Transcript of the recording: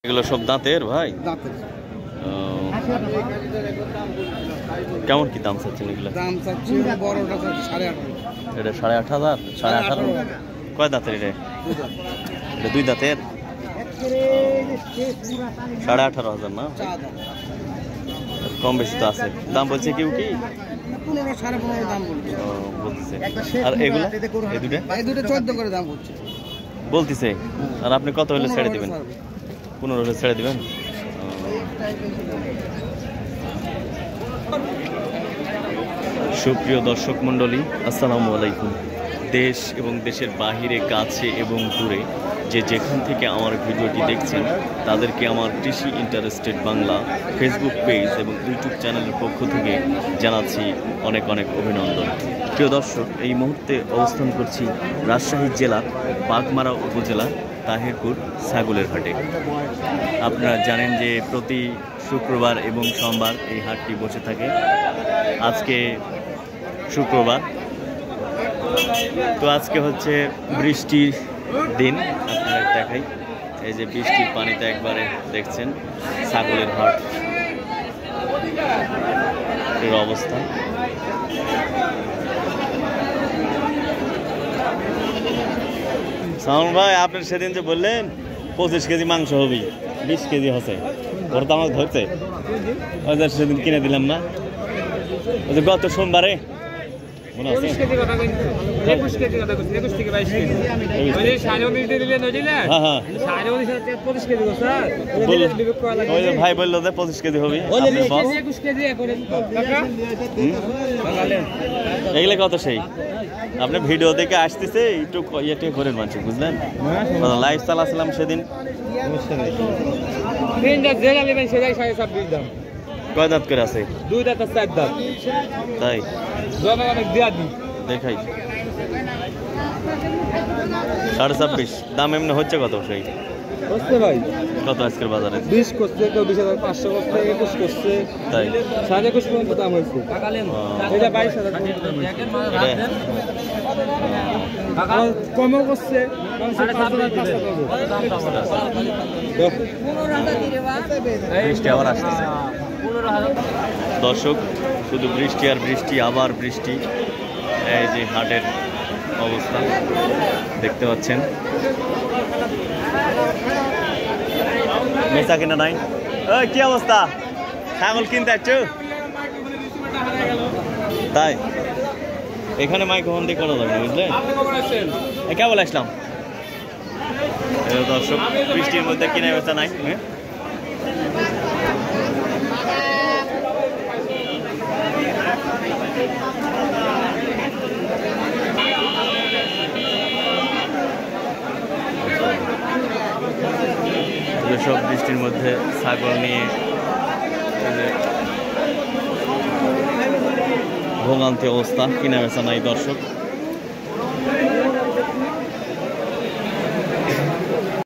এগুলো সব দাঁতের ভাই? দাঁতের। কেমন কি দাম চাচ্ছেন এগুলো? দাম চাচ্ছি বড়টা চাচ্ছি 8.5। এটা 8.5 18,500। কয় দাঁতের এটা? এটা 2 দাঁতের। 18,500 না? কম বেশি তো আছে। দাম বলছে কেউ কি? 15 15.5 দাম বলছে। আর এগুলো এই দুটো 14 করে দাম বলছে বলতিছে। আর আপনি কত হলে ছেড়ে দিবেন? 15 হলে ছেড়ে দিবেন। সুপ্রিয় দর্শক মণ্ডলী, আসসালামু আলাইকুম। দেশ এবং দেশের বাহিরে, কাছে এবং দূরে যে যেখান থেকে আমার ভিডিওটি দেখছেন তাদেরকে আমার কৃষি ইন্টারেস্টেড বাংলা ফেসবুক পেজ এবং ইউটিউব চ্যানেলের পক্ষ থেকে জানাচ্ছি অনেক অনেক অভিনন্দন। প্রিয় দর্শক, এই মুহূর্তে অবস্থান করছি রাজশাহী জেলার বাগমারা উপজেলা তাহিরপুর ছাগলের হাটে। আপনারা জানেন যে প্রতি শুক্রবার এবং সোমবার এই হাটটি বসে থাকে। আজকে শুক্রবার, তো আজকে হচ্ছে বৃষ্টির দিন। আপনারা দেখাই, এই যে বৃষ্টির পানিতে একবারে দেখছেন ছাগলের হাট এর অবস্থা। সালমান ভাই, আপনি সেদিন যে বললেন 25 কেজি মাংস হবে, 20 কেজি হচ্ছে, ওরা তো আমাকে ধরছে। ওই যে সেদিন কিনে দিলাম না, ওই যে গত সোমবারে মনে আছে? ভাই বললো যে 25 কেজি হবে। এগুলো কত সেই আপনি ভিডিও দেখে আসতেছে, একটু ইয়েটে করেন মানুষ, বুঝলেন? লাইভ চালাছিলাম সেদিন। কয় দাঁত করে আছে? 2 দাঁত আর 4 দাঁত। তাই দেখাই 26.5 দাম। এমনি হচ্ছে কত সেই? ভাই কত আজকের বাজারে? 20 করছে, 20,500 করছে, 21 করছে। তাই 21.5 পর্যন্ত দাম হয়েছে। এটা 22,000 কমও করছে। বৃষ্টি আবার আসতেছে দর্শক, শুধু বৃষ্টি আর বৃষ্টি, আবার বৃষ্টি। এই যে হাটের অবস্থা দেখতে পাচ্ছেন। মেসা কিনা নাই? কি অবস্থা? ছাগল কিনতে আসছো? তাই এখানে মাইক্রোফোন দিয়ে করা যাবে না, বুঝলেন? কেবল আসলাম। দর্শক, বৃষ্টির মধ্যে কিনে বেচা নাই। সব বৃষ্টির মধ্যে ছাগল নিয়ে ভোগান্তি অবস্থা, কিনা বেচা নাই দর্শক।